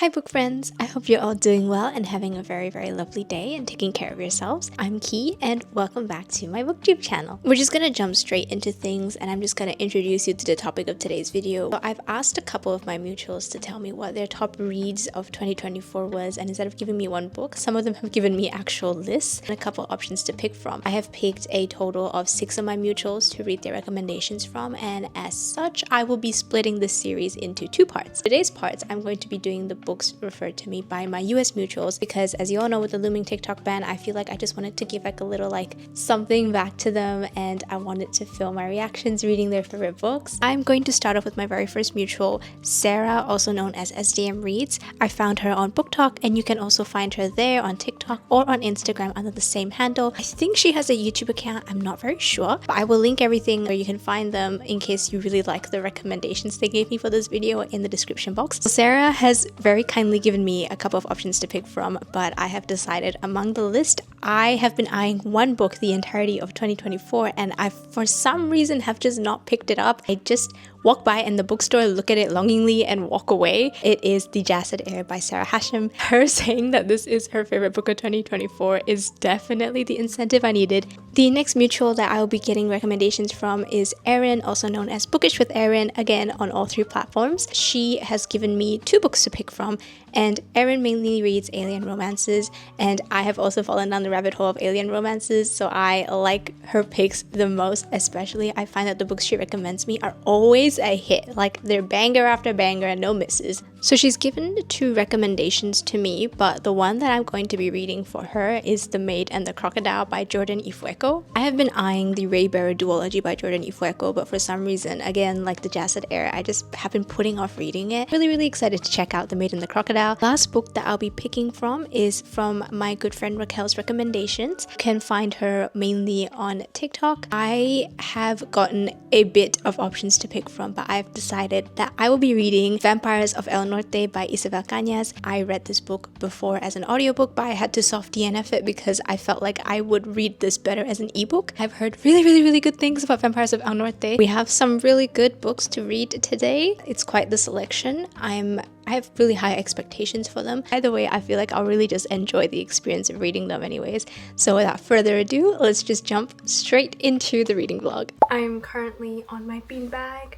Hi book friends, I hope you're all doing well and having a very lovely day and taking care of yourselves. I'm Ki and welcome back to my booktube channel. We're just gonna jump straight into things and I'm just gonna introduce you to the topic of today's video. So I've asked a couple of my mutuals to tell me what their top reads of 2024 was, and instead of giving me one book, some of them have given me actual lists and a couple options to pick from. I have picked a total of 6 of my mutuals to read their recommendations from, and as such I will be splitting this series into 2 parts. Today's parts I'm going to be doing the books referred to me by my US mutuals, because as you all know, with the looming TikTok ban, I feel like I just wanted to give like a little something back to them, and I wanted to film my reactions reading their favorite books. I'm going to start off with my very first mutual, Sara, also known as SDM Reads. I found her on BookTok, and you can also find her there on TikTok or on Instagram under the same handle. I think she has a YouTube account, I'm not very sure, but I will link everything where you can find them in case you really like the recommendations they gave me for this video in the description box. Sara has very kindly given me a couple of options to pick from, but I have decided among the list, I have been eyeing one book the entirety of 2024 and I for some reason have just not picked it up. I just walk by in the bookstore, look at it longingly and walk away. It is the Jasad Heir by Sara Hashem. Her saying that this is her favorite book of 2024 is definitely the incentive I needed. The next mutual that I will be getting recommendations from is Erin, also known as Bookish with Erin, again on all 3 platforms. She has given me 2 books to pick from, and Erin mainly reads alien romances, and I have also fallen down the rabbit hole of alien romances, so I like her picks the most. Especially I find that the books she recommends me are always a hit, like they're banger after banger and no misses. So she's given 2 recommendations to me, but the one that I'm going to be reading for her is The Maid and the Crocodile by Jordan Ifueko. I have been eyeing the Ray-Bearer duology by Jordan Ifueko, but for some reason, again like the Jasad Heir, I just have been putting off reading it. Really excited to check out The Maid and the Crocodile. Last book that I'll be picking from is from my good friend Racquel's recommendations. You can find her mainly on TikTok. I have gotten a bit of options to pick from, but I've decided that I will be reading Vampires of El Norte by Isabel Cañas. I read this book before as an audiobook, but I had to soft DNF it because I felt like I would read this better as an ebook. I've heard really good things about Vampires of El Norte. We have some really good books to read today. It's quite the selection. I have really high expectations for them. Either way, I feel like I'll really just enjoy the experience of reading them anyways. So without further ado, let's just jump straight into the reading vlog. I am currently on my beanbag,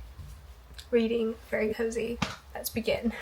reading, very cozy. Let's begin.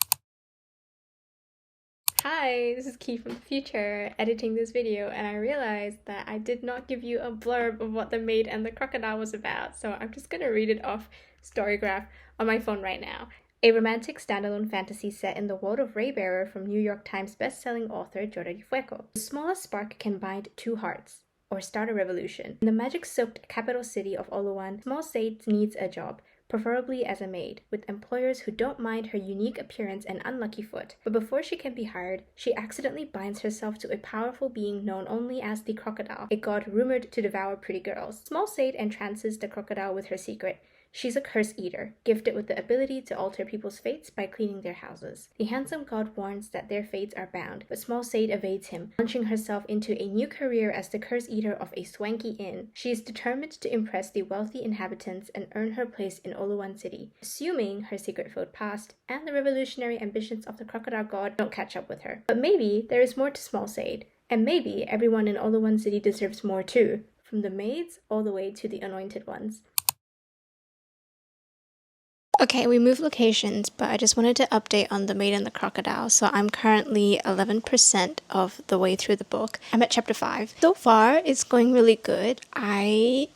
Hi, this is Ki from the future editing this video, and I realized that I did not give you a blurb of what The Maid and the Crocodile was about, so I'm just gonna read it off Storygraph on my phone right now. A romantic standalone fantasy set in the world of Ray-Bearer from New York Times best-selling author Jordan Ifueko. The smallest spark can bind 2 hearts, or start a revolution. In the magic-soaked capital city of Oluwan, Small Sade needs a job, preferably as a maid, with employers who don't mind her unique appearance and unlucky foot. But before she can be hired, she accidentally binds herself to a powerful being known only as the Crocodile, a god rumored to devour pretty girls. Small Sade entrances the Crocodile with her secret. She's a curse eater, gifted with the ability to alter people's fates by cleaning their houses. The handsome god warns that their fates are bound, but Small Sade evades him, launching herself into a new career as the curse eater of a swanky inn. She is determined to impress the wealthy inhabitants and earn her place in Oluwan City, assuming her secret foe past and the revolutionary ambitions of the Crocodile god don't catch up with her. But maybe there is more to Small Sade, and maybe everyone in Oluwan City deserves more too, from the maids all the way to the anointed ones. Okay, we moved locations, but I just wanted to update on The Maid and the Crocodile. So I'm currently 11% of the way through the book. I'm at chapter 5. So far, it's going really good. I,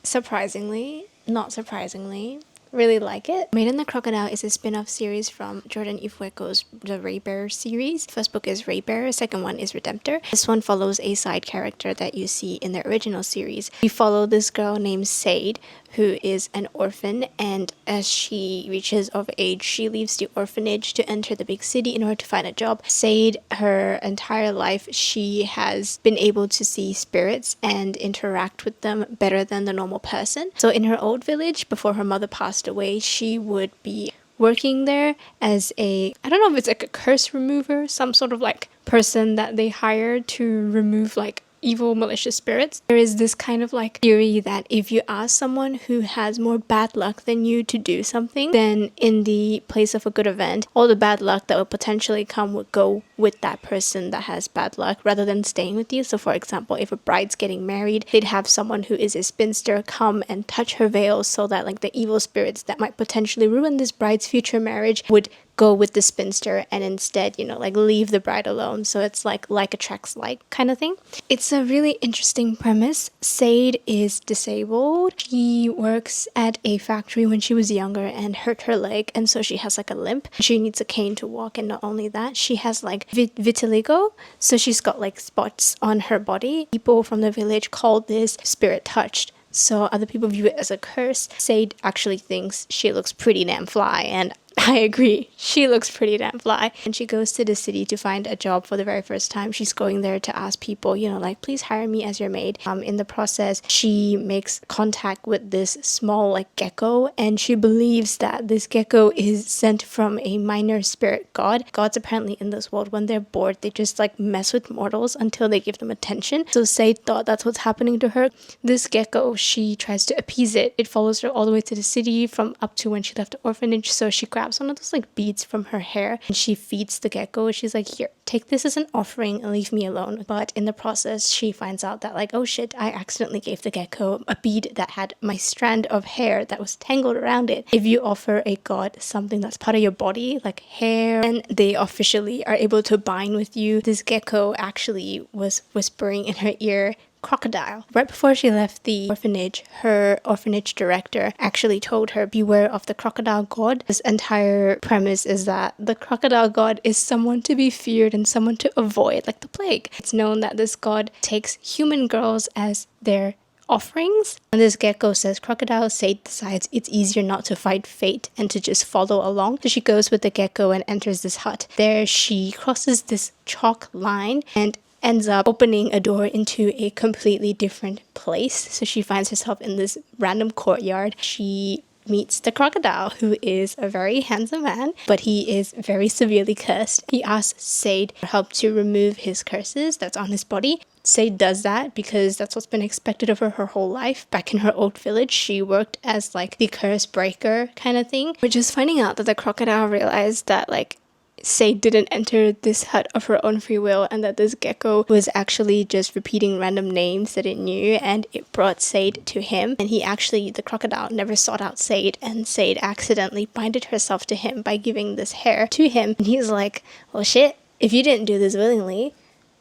not surprisingly, really like it. Maid and the Crocodile is a spin-off series from Jordan Ifueko's The Ray-Bearer series. First book is Ray-Bearer, second one is Redemptor. This one follows a side character that you see in the original series. We follow this girl named Sade, who is an orphan, and as she reaches of age, she leaves the orphanage to enter the big city in order to find a job. Sade, her entire life, she has been able to see spirits and interact with them better than the normal person. So in her old village, before her mother passed away, she would be working there as I don't know if it's like a curse remover, some sort of person that they hire to remove evil, malicious spirits. There is this kind of like theory that if you ask someone who has more bad luck than you to do something, then in the place of a good event, all the bad luck that would potentially come would go with that person that has bad luck rather than staying with you. So for example, if a bride's getting married, they'd have someone who is a spinster come and touch her veil so that like the evil spirits that might potentially ruin this bride's future marriage would go with the spinster and instead, you know, like leave the bride alone. So it's like attracts like kind of thing. It's a really interesting premise. Said is disabled. She works at a factory when she was younger and hurt her leg, and so she has like a limp. She needs a cane to walk, and not only that, she has like vitiligo, so she's got like spots on her body. People from the village call this spirit touched. So other people view it as a curse. Said actually thinks she looks pretty damn fly, and I agree. She looks pretty damn fly. And she goes to the city to find a job for the very first time. She's going there to ask people, you know, like, please hire me as your maid. In the process, she makes contact with this small like gecko, and she believes that this gecko is sent from a minor spirit god. Gods apparently in this world, when they're bored, they just like mess with mortals until they give them attention. So Said thought that's what's happening to her. This gecko, she tries to appease it. It follows her all the way to the city from up to when she left the orphanage. So she grabs one of those like beads from her hair and she feeds the gecko. She's like, here, take this as an offering and leave me alone. But in the process, she finds out that like, oh shit, I accidentally gave the gecko a bead that had my strand of hair that was tangled around it. If you offer a god something that's part of your body, like hair, and they officially are able to bind with you. This gecko actually was whispering in her ear, Crocodile. Right before she left the orphanage, her orphanage director actually told her, beware of the crocodile god. This entire premise is that the crocodile god is someone to be feared and someone to avoid, like the plague. It's known that this god takes human girls as their offerings. And this gecko says Crocodile. Said decides it's easier not to fight fate and to just follow along. So she goes with the gecko and enters this hut. There she crosses this chalk line and ends up opening a door into a completely different place. So she finds herself in this random courtyard. She meets the crocodile, who is a very handsome man, but he is very severely cursed. He asks Said for help to remove his curses that's on his body. Said does that because that's what's been expected of her whole life. Back in her old village, she worked as like the curse breaker kind of thing. We're just finding out that the crocodile realized that like Said didn't enter this hut of her own free will, and that this gecko was actually just repeating random names that it knew, and it brought Said to him. And he actually, the crocodile, never sought out Said, and Said accidentally binded herself to him by giving this hair to him. And he's like, well shit, if you didn't do this willingly,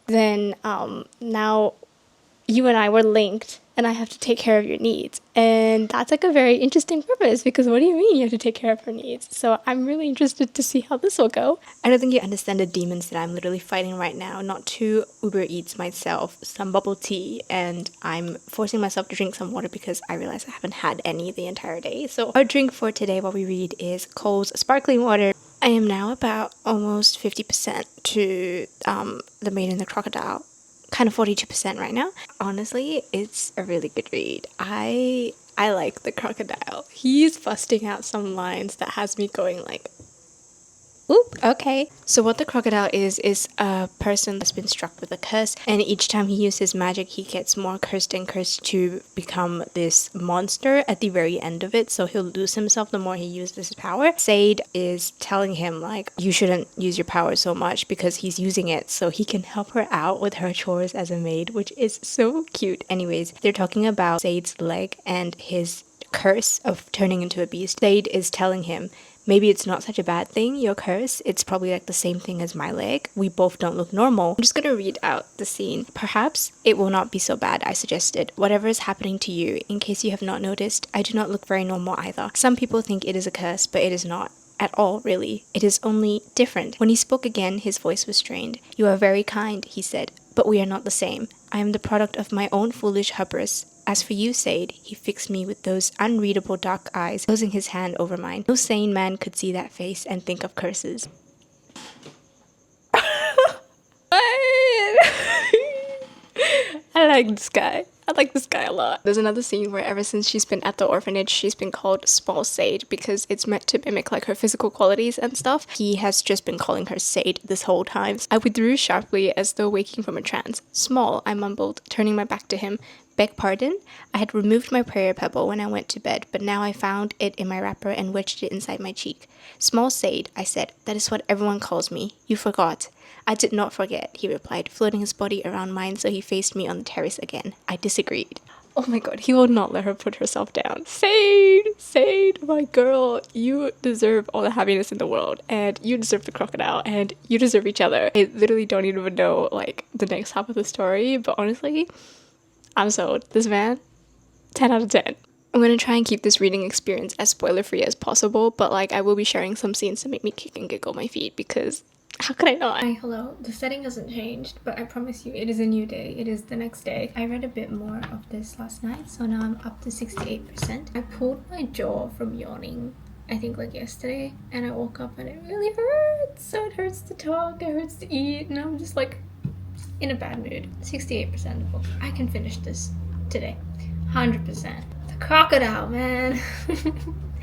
then now you and I were linked and I have to take care of your needs. And that's like a very interesting premise, because what do you mean you have to take care of her needs? So I'm really interested to see how this will go. I don't think you understand the demons that I'm literally fighting right now. Not to Uber Eats myself some bubble tea, and I'm forcing myself to drink some water because I realize I haven't had any the entire day. So our drink for today while we read is Cole's sparkling water. I am now about almost 50% to The Maid and the Crocodile. Kind of 42% right now. Honestly, it's a really good read. I like the crocodile. He's busting out some lines that has me going like, oop, okay. So what the crocodile is a person that's been struck with a curse, and each time he uses magic, he gets more cursed and cursed to become this monster at the very end of it. So he'll lose himself the more he uses his power. Said is telling him like, you shouldn't use your power so much, because he's using it so he can help her out with her chores as a maid, which is so cute. Anyways, they're talking about Said's leg and his curse of turning into a beast. Said is telling him, maybe it's not such a bad thing, your curse. It's probably like the same thing as my leg. We both don't look normal. I'm just gonna read out the scene. Perhaps it will not be so bad, I suggested. Whatever is happening to you, in case you have not noticed, I do not look very normal either. Some people think it is a curse, but it is not. At all, really. It is only different. When he spoke again, his voice was strained. You are very kind, he said, but we are not the same. I am the product of my own foolish hubris. As for you, Said, he fixed me with those unreadable dark eyes, closing his hand over mine. No sane man could see that face and think of curses. I like this guy. I like this guy a lot. There's another scene where ever since she's been at the orphanage, she's been called Small Sade because it's meant to mimic like her physical qualities and stuff. He has just been calling her Sade this whole time. I withdrew sharply as though waking from a trance. Small, I mumbled, turning my back to him. Beg pardon? I had removed my prayer pebble when I went to bed, but now I found it in my wrapper and wedged it inside my cheek. Small Sade, I said. That is what everyone calls me. You forgot. I did not forget, he replied, floating his body around mine so he faced me on the terrace again. I disagreed. Oh my god, he will not let her put herself down. Sade, Sade, my girl, you deserve all the happiness in the world, and you deserve the crocodile, and you deserve each other. I literally don't even know, like, the next half of the story, but honestly, I'm sold. This man, 10 out of 10. I'm gonna try and keep this reading experience as spoiler-free as possible, but like I will be sharing some scenes to make me kick and giggle my feet because how could I not? Hi, hello. The setting hasn't changed, but I promise you it is a new day. It is the next day. I read a bit more of this last night, so now I'm up to 68%. I pulled my jaw from yawning, I think like yesterday, and I woke up and it really hurts. So it hurts to talk, it hurts to eat, and I'm just like in a bad mood. 68% of the book. I can finish this today. 100%. The crocodile, man.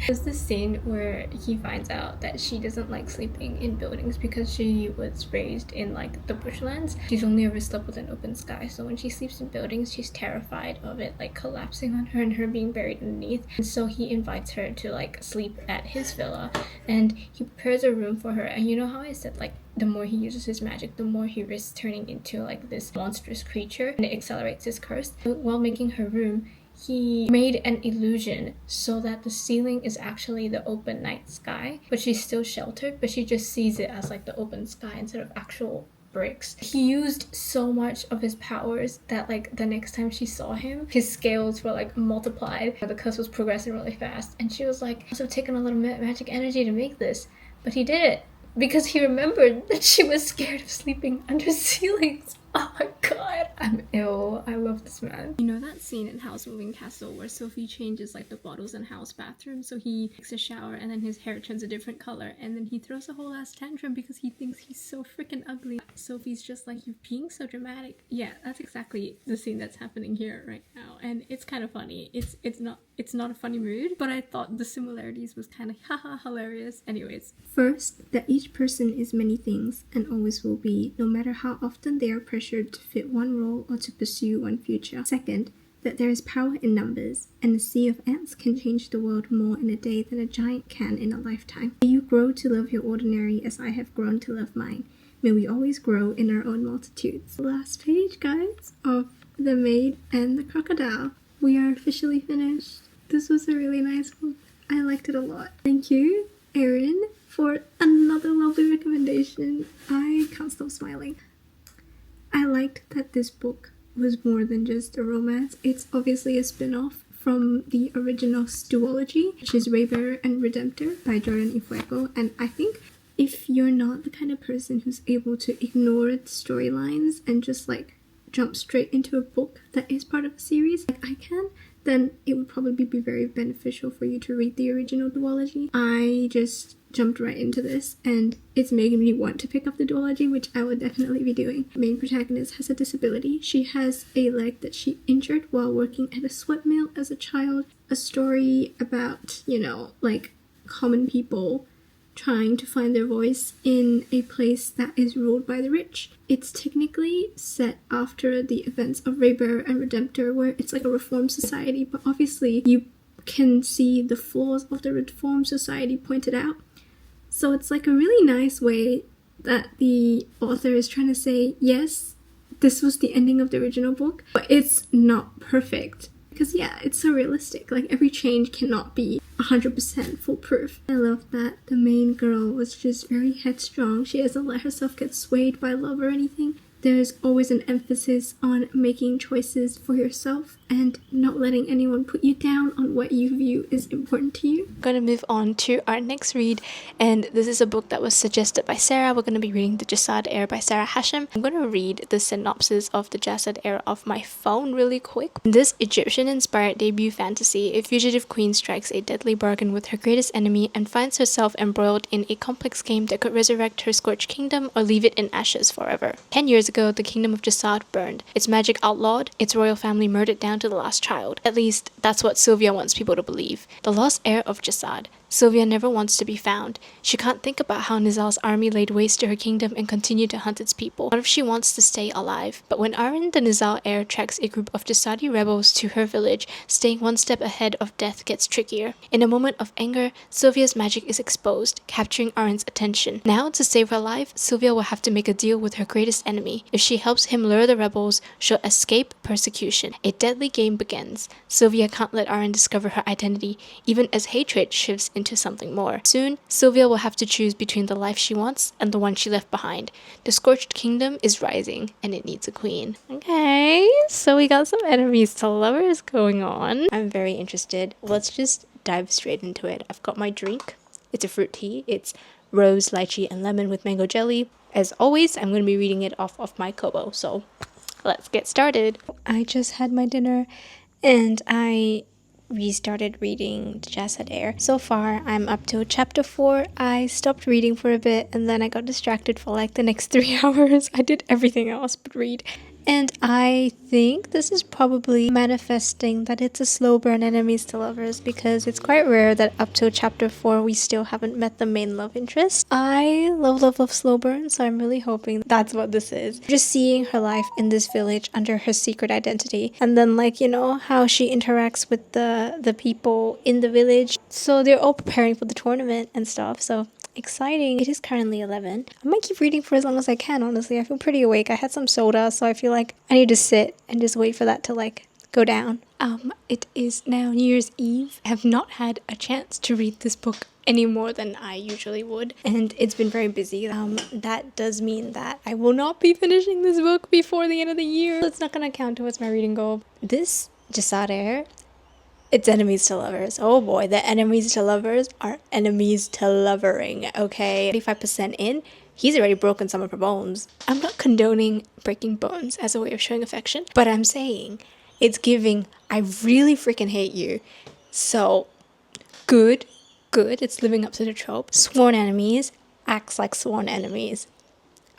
There's this scene where he finds out that she doesn't like sleeping in buildings because she was raised in like the bushlands. She's only ever slept with an open sky, so when she sleeps in buildings she's terrified of it like collapsing on her and her being buried underneath. And so he invites her to like sleep at his villa, and he prepares a room for her. And you know how I said like the more he uses his magic, the more he risks turning into like this monstrous creature, and it accelerates his curse. While making her room, he made an illusion so that the ceiling is actually the open night sky, but she's still sheltered, but she just sees it as like the open sky instead of actual bricks. He used so much of his powers that like the next time she saw him, his scales were like multiplied. The curse was progressing really fast, and she was like, "Also taken a little magic energy to make this," but he did it because he remembered that she was scared of sleeping under ceilings. Oh my god, I'm ill. I love this man. You know that scene in House Moving Castle where Sophie changes like the bottles in House bathroom, so he takes a shower and then his hair turns a different color and then he throws a whole ass tantrum because he thinks he's so freaking ugly. Sophie's just like, "You're being so dramatic." Yeah, that's exactly the scene that's happening here right now, and it's kind of funny. It's not a funny mood, but I thought the similarities was kind of haha hilarious. Anyways, first, that each person is many things and always will be, no matter how often they are pressured to fit one role or to pursue one future. Second, that there is power in numbers, and a sea of ants can change the world more in a day than a giant can in a lifetime. May you grow to love your ordinary as I have grown to love mine. May we always grow in our own multitudes. Last page, guys, of The Maid and the Crocodile. We are officially finished. This was a really nice book. I liked it a lot. Thank you, Erin, for another lovely recommendation. I can't stop smiling. I liked that this book was more than just a romance. It's obviously a spin-off from the original duology, which is Heir and Redemptor by Jordan Ifueko, and I think if you're not the kind of person who's able to ignore the storylines and just like jump straight into a book that is part of a series like I can, then it would probably be very beneficial for you to read the original duology. I just jumped right into this and it's making me want to pick up the duology, which I would definitely be doing. The main protagonist has a disability. She has a leg that she injured while working at a sweat mill as a child. A story about, you know, like common people trying to find their voice in a place that is ruled by the rich. It's technically set after the events of Heir and Redemptor, where it's like a reformed society, but obviously you can see the flaws of the reformed society pointed out. So it's like a really nice way that the author is trying to say, yes, this was the ending of the original book, but it's not perfect. Because yeah, it's so realistic. Like every change cannot be 100% foolproof. I love that the main girl was just very headstrong. She doesn't let herself get swayed by love or anything. There's always an emphasis on making choices for yourself and not letting anyone put you down on what you view is important to you. I'm gonna move on to our next read, and this is a book that was suggested by Sara. We're gonna be reading the Jasad Heir by Sara Hashem. I'm gonna read the synopsis of the Jasad Heir off my phone really quick. In this Egyptian-inspired debut fantasy, a fugitive queen strikes a deadly bargain with her greatest enemy and finds herself embroiled in a complex game that could resurrect her scorched kingdom or leave it in ashes forever. 10 years ago, the kingdom of Jasad burned. Its magic outlawed, its royal family murdered down to the last child. At least, that's what Sylvia wants people to believe. The lost heir of Jasad. Sylvia never wants to be found. She can't think about how Nizal's army laid waste to her kingdom and continued to hunt its people. What if she wants to stay alive? But when Erin, the Nizal heir, tracks a group of Jasadi rebels to her village, staying one step ahead of death gets trickier. In a moment of anger, Sylvia's magic is exposed, capturing Erin's attention. Now, to save her life, Sylvia will have to make a deal with her greatest enemy. If she helps him lure the rebels, she'll escape persecution. A deadly game begins. Sylvia can't let Erin discover her identity, even as hatred shifts into something more. Soon, Sylvia will have to choose between the life she wants and the one she left behind. The Scorched Kingdom is rising, and it needs a queen. Okay, so we got some enemies to lovers going on. I'm very interested. Let's just dive straight into it. I've got my drink. It's a fruit tea. It's rose, lychee, and lemon with mango jelly. As always, I'm going to be reading it off of my Kobo, so let's get started. I just had my dinner, and I restarted reading the Jasad Heir. So far, I'm up to chapter 4. I stopped reading for a bit, and then I got distracted for like the next 3 hours. I did everything else but read. And I think this is probably manifesting that it's a slow burn enemies to lovers, because it's quite rare that up to chapter 4 we still haven't met the main love interest. I love slow burn, so I'm really hoping that's what this is. Just seeing her life in this village under her secret identity, and then like, you know, how she interacts with the people in the village. So they're all preparing for the tournament and stuff, so exciting. It is currently 11. I might keep reading for as long as I can, honestly. I feel pretty awake. I had some soda, so I feel like I need to sit and just wait for that to like go down. It is now New Year's Eve. I have not had a chance to read this book any more than I usually would, and it's been very busy. That does mean that I will not be finishing this book before the end of the year. It's not gonna count towards my reading goal. This Jasad Heir, it's enemies to lovers. Oh boy, the enemies to lovers are enemies to lovering, okay? 35% in, he's already broken some of her bones. I'm not condoning breaking bones as a way of showing affection, but I'm saying it's giving, I really freaking hate you. So, good, it's living up to the trope. Sworn enemies acts like sworn enemies.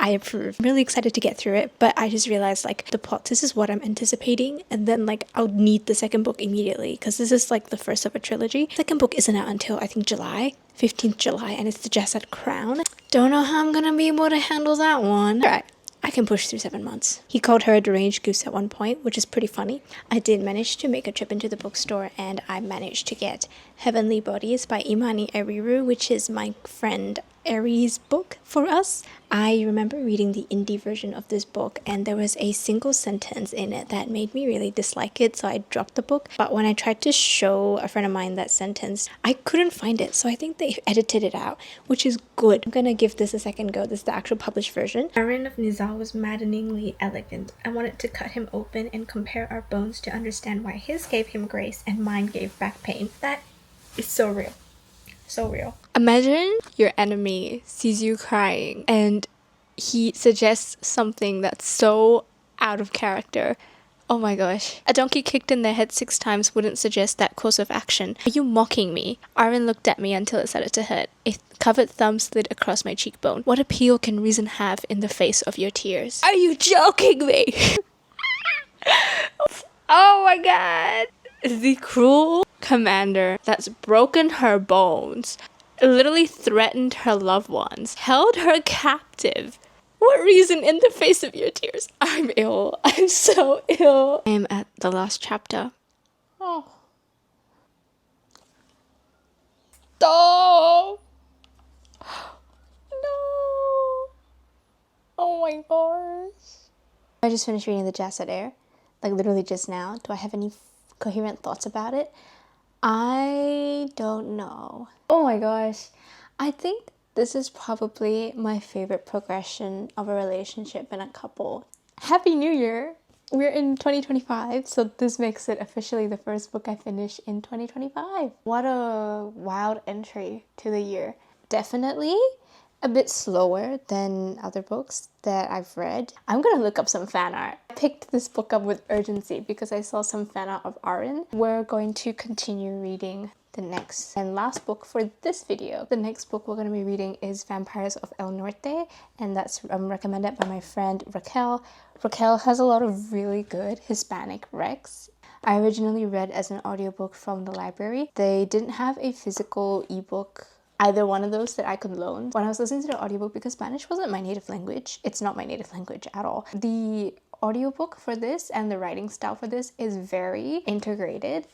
I approve. I'm really excited to get through it, but I just realized like the plot, this is what I'm anticipating, and then like I'll need the second book immediately, because this is like the first of a trilogy. Second book isn't out until I think July, 15th July, and it's the Jasad Crown. Don't know how I'm gonna be able to handle that one. Alright, I can push through 7 months. He called her a deranged goose at one point, which is pretty funny. I did manage to make a trip into the bookstore, and I managed to get Heavenly Bodies by Imani Eriru, which is my friend Aries book for us. I remember reading the indie version of this book, and there was a single sentence in it that made me really dislike it, so I dropped the book. But when I tried to show a friend of mine that sentence, I couldn't find it, so I think they edited it out, which is good. I'm gonna give this a second go. This is the actual published version. Erin of Nizal was maddeningly elegant. I wanted to cut him open and compare our bones to understand why his gave him grace and mine gave back pain. That is so real. So real. Imagine your enemy sees you crying and he suggests something that's so out of character. Oh my gosh. A donkey kicked in the head 6 times wouldn't suggest that course of action. Are you mocking me? Erin looked at me until it started to hurt. A covered thumb slid across my cheekbone. What appeal can reason have in the face of your tears? Are you joking me? Oh my god. The cruel commander that's broken her bones, literally threatened her loved ones, held her captive. What reason in the face of your tears? I'm ill. I'm so ill. I am at the last chapter. Oh. Stop. No. Oh my gosh. I just finished reading the Jasad Heir, like literally just now. Do I have any coherent thoughts about it? I don't know. Oh my gosh. I think this is probably my favorite progression of a relationship in a couple. Happy New Year! We're in 2025, so this makes it officially the first book I finish in 2025. What a wild entry to the year. Definitely a bit slower than other books that I've read. I'm gonna look up some fan art. I picked this book up with urgency because I saw some fan art of Aaron. We're going to continue reading the next and last book for this video. The next book we're going to be reading is Vampires of El Norte, and that's recommended by my friend Racquel. Racquel has a lot of really good Hispanic recs. I originally read as an audiobook from the library. They didn't have a physical ebook, either one of those that I could loan when I was listening to the audiobook, because Spanish wasn't my native language. It's not my native language at all. The audiobook for this and the writing style for this is very integrated.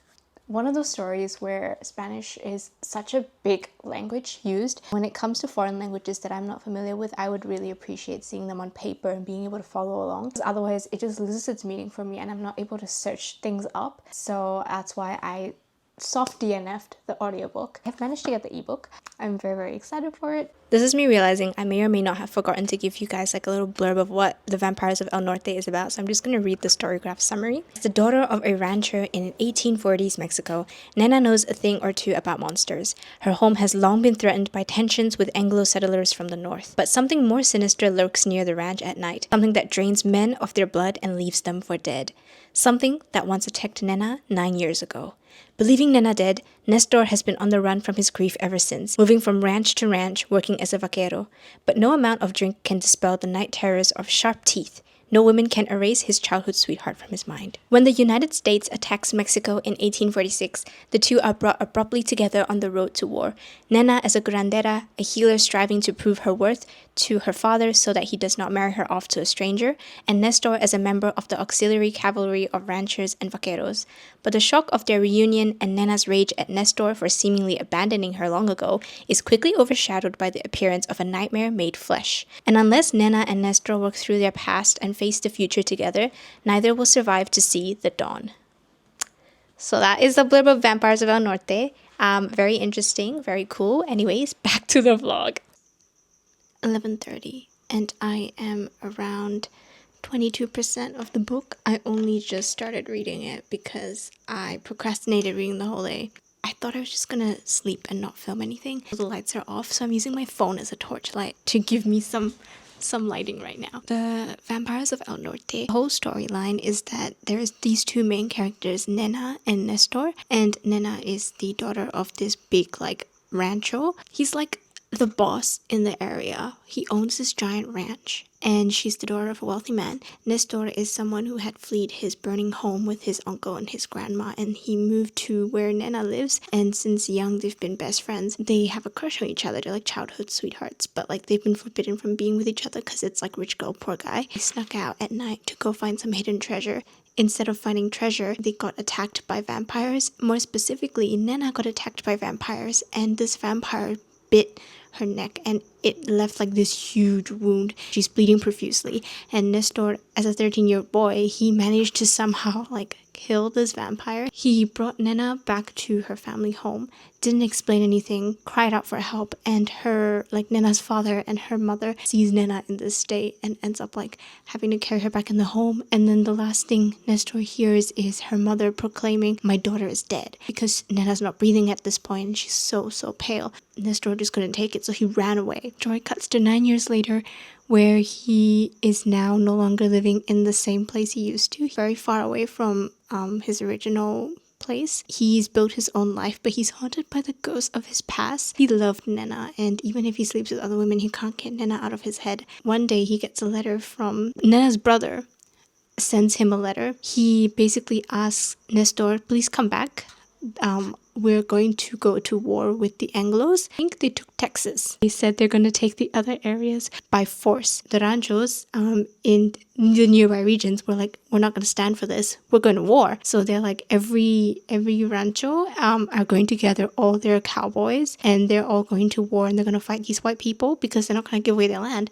One of those stories where Spanish is such a big language used. When it comes to foreign languages that I'm not familiar with, I would really appreciate seeing them on paper and being able to follow along. Otherwise, it just loses its meaning for me and I'm not able to search things up. So that's why I soft DNF'd the audiobook. I've managed to get the ebook. I'm very, very excited for it. This is me realizing I may or may not have forgotten to give you guys like a little blurb of what the Vampires of El Norte is about, so I'm just going to read the storygraph summary. As the daughter of a rancher in 1840s Mexico, Nena knows a thing or two about monsters. Her home has long been threatened by tensions with Anglo settlers from the north, but something more sinister lurks near the ranch at night, something that drains men of their blood and leaves them for dead. Something that once attacked Nena 9 years ago. Believing Nena dead, Nestor has been on the run from his grief ever since, moving from ranch to ranch, working as a vaquero. But no amount of drink can dispel the night terrors of sharp teeth. No woman can erase his childhood sweetheart from his mind. When the United States attacks Mexico in 1846, the two are brought abruptly together on the road to war. Nena as a curandera, a healer striving to prove her worth to her father so that he does not marry her off to a stranger, and Nestor as a member of the auxiliary cavalry of ranchers and vaqueros. But the shock of their reunion and Nena's rage at Nestor for seemingly abandoning her long ago is quickly overshadowed by the appearance of a nightmare made flesh. And unless Nena and Nestor work through their past and face the future together, neither will survive to see the dawn. So that is the blurb of Vampires of El Norte. Very interesting, very cool. Anyways, back to the vlog. 11:30, and I am around 22% of the book. I only just started reading it because I procrastinated reading the whole day. I thought I was just gonna sleep and not film anything. The lights are off, so I'm using my phone as a torchlight to give me some lighting right now. The Vampires of El Norte, the whole storyline is that there's these two main characters, Nena and Nestor, and Nena is the daughter of this big like rancho. He's like the boss in the area. He owns this giant ranch, and she's the daughter of a wealthy man. Nestor is someone who had fled his burning home with his uncle and his grandma, and he moved to where Nena lives, and since young they've been best friends. They have a crush on each other. They're like childhood sweethearts, but like they've been forbidden from being with each other because it's like rich girl, poor guy. He snuck out at night to go find some hidden treasure. Instead of finding treasure, they got attacked by vampires. More specifically, Nena got attacked by vampires, and this vampire bit her neck and it left like this huge wound. She's bleeding profusely, and Nestor, as a 13-year-old boy, he managed to somehow like kill this vampire. He brought Nena back to her family home, didn't explain anything, cried out for help, and her, like Nena's father and her mother sees Nena in this state and ends up like having to carry her back in the home. And then the last thing Nestor hears is her mother proclaiming, "My daughter is dead," because Nena's not breathing at this point and she's so pale. Nestor just couldn't take it, so he ran away. Story cuts to 9 years later, where he is now no longer living in the same place he used to, very far away from his original place. He's built his own life, but he's haunted by the ghosts of his past. He loved Nena, and even if he sleeps with other women, he can't get Nena out of his head. One day he gets a letter from Nena's brother, sends him a letter. He basically asks Nestor, please come back. We're going to go to war with the Anglos. I think they took Texas. They said they're going to take the other areas by force. The ranchos in the nearby regions were like, we're not going to stand for this. We're going to war. So they're like, every rancho are going to gather all their cowboys, and they're all going to war, and they're going to fight these white people because they're not going to give away their land.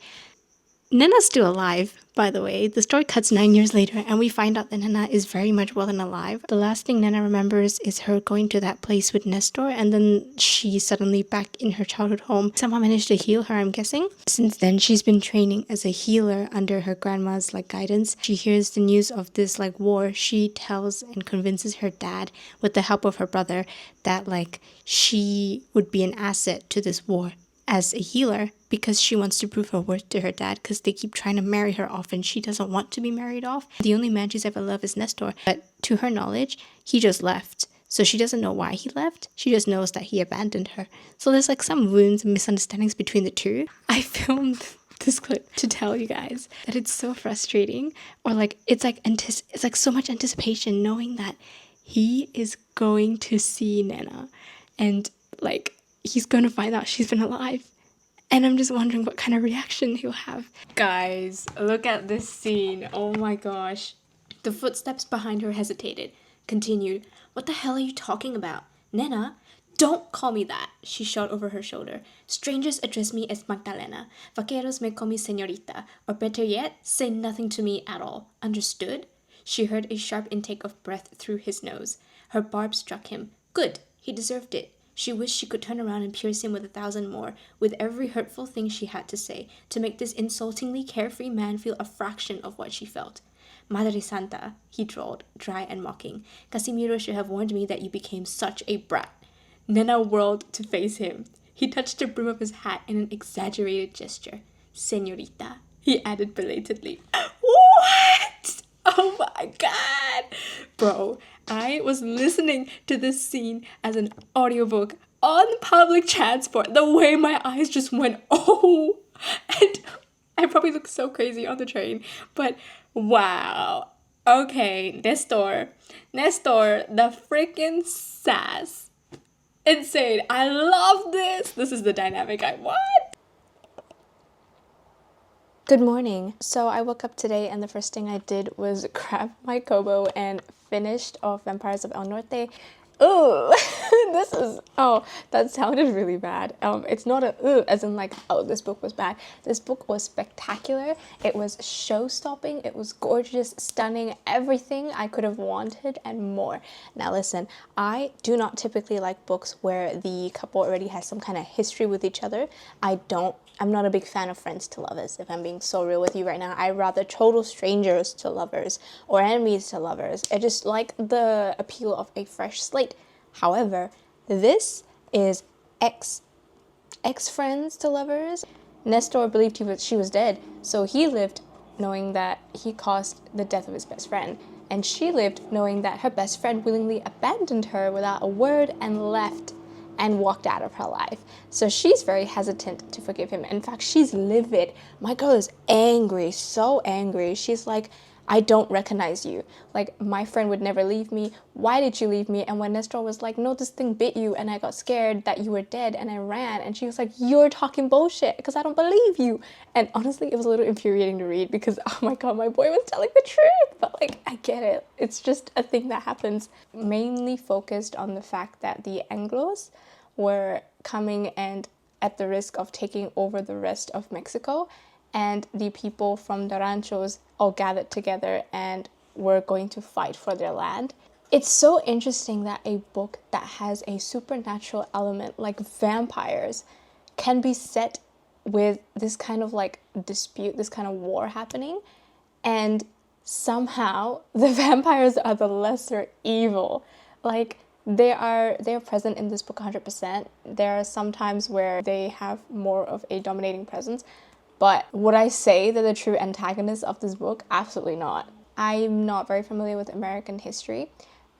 Nena's still alive, by the way. The story cuts 9 years later, and we find out that Nena is very much well and alive. The last thing Nena remembers is her going to that place with Nestor, and then she's suddenly back in her childhood home. Somehow managed to heal her, I'm guessing. Since then, she's been training as a healer under her grandma's guidance. She hears the news of this war. She tells and convinces her dad, with the help of her brother, that she would be an asset to this war. as a healer because she wants to prove her worth to her dad because they keep trying to marry her off and she doesn't want to be married off. The only man she's ever loved is Nestor, but to her knowledge, he just left. So she doesn't know why he left. She just knows that he abandoned her. So there's like some wounds and misunderstandings between the two. I filmed this clip to tell you guys that it's so frustrating, or like it's like so much anticipation knowing that he is going to see Nena and like he's going to find out she's been alive. And I'm just wondering what kind of reaction he'll have. Guys, look at this scene. Oh my gosh. The footsteps behind her hesitated, continued. What the hell are you talking about? Nena? Don't call me that, she shot over her shoulder. Strangers address me as Magdalena. Vaqueros me call me señorita. Or better yet, say nothing to me at all. Understood? She heard a sharp intake of breath through his nose. Her barb struck him. Good. He deserved it. She wished she could turn around and pierce him with 1,000 more, with every hurtful thing she had to say, to make this insultingly carefree man feel a fraction of what she felt. Madre Santa, he drawled, dry and mocking. Casimiro should have warned me that you became such a brat. Nena whirled to face him. He touched the brim of his hat in an exaggerated gesture. Señorita, he added belatedly. What? Oh my god! Bro, I was listening to this scene as an audiobook on public transport. The way my eyes just went, oh! And I probably look so crazy on the train, but wow. Okay, Nestor, the freaking sass. Insane. I love this. This is the dynamic I want. Good morning. So I woke up today and the first thing I did was grab my Kobo and finished off Vampires of El Norte. Ooh, that sounded really bad. It's not as in like, oh, this book was bad. This book was spectacular. It was show-stopping. It was gorgeous, stunning, everything I could have wanted and more. Now listen, I do not typically like books where the couple already has some kind of history with each other. I'm not a big fan of friends to lovers, if I'm being so real with you right now. I'd rather total strangers to lovers or enemies to lovers. I just like the appeal of a fresh slate. However, this is ex-friends to lovers. Nestor believed she was dead, so he lived knowing that he caused the death of his best friend. And she lived knowing that her best friend willingly abandoned her without a word and left and walked out of her life. So she's very hesitant to forgive him. In fact, she's livid. My girl is angry, so angry. She's like, I don't recognize you. Like, my friend would never leave me. Why did you leave me? And when Nestor was like, no, this thing bit you and I got scared that you were dead and I ran. And she was like, you're talking bullshit because I don't believe you. And honestly, it was a little infuriating to read because, oh my god, my boy was telling the truth. But like, I get it. It's just a thing that happens. Mainly focused on the fact that the Anglos were coming and at the risk of taking over the rest of Mexico, and the people from the ranchos all gathered together and were going to fight for their land. It's so interesting that a book that has a supernatural element like vampires can be set with this kind of like dispute, this kind of war happening, and somehow the vampires are the lesser evil. Like, they are present in this book 100%. There are some times where they have more of a dominating presence. But would I say they're the true antagonists of this book? Absolutely not. I'm not very familiar with American history,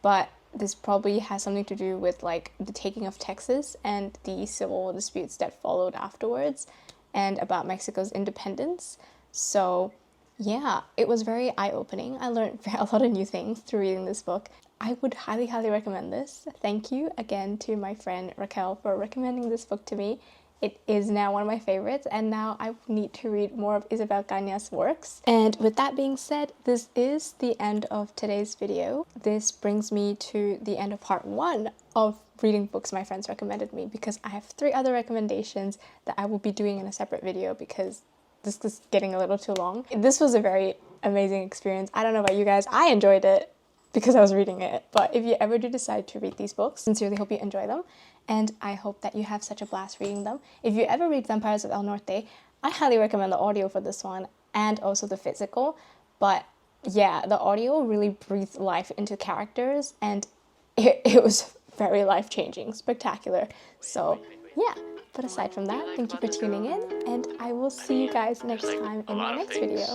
but this probably has something to do with like the taking of Texas and the civil disputes that followed afterwards and about Mexico's independence. So yeah, it was very eye-opening. I learned a lot of new things through reading this book. I would highly, highly recommend this. Thank you again to my friend Racquel for recommending this book to me. It is now one of my favorites, and now I need to read more of Isabel Caña's works. And with that being said, this is the end of today's video. This brings me to the end of part 1 of reading books my friends recommended me, because I have 3 other recommendations that I will be doing in a separate video because this is getting a little too long. This was a very amazing experience. I don't know about you guys, I enjoyed it because I was reading it. But if you ever do decide to read these books, sincerely hope you enjoy them, and I hope that you have such a blast reading them. If you ever read Vampires of El Norte, I highly recommend the audio for this one and also the physical. But yeah, the audio really breathed life into characters, and it was very life-changing, spectacular. So yeah, But aside from that, thank you for tuning in, and I will see you guys next time in my next video.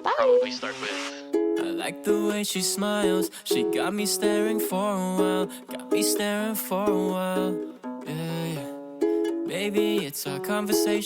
Bye! Probably start with. I like the way she smiles. She got me staring for a while. Got me staring for a while. Yeah, yeah. Baby, it's our conversation.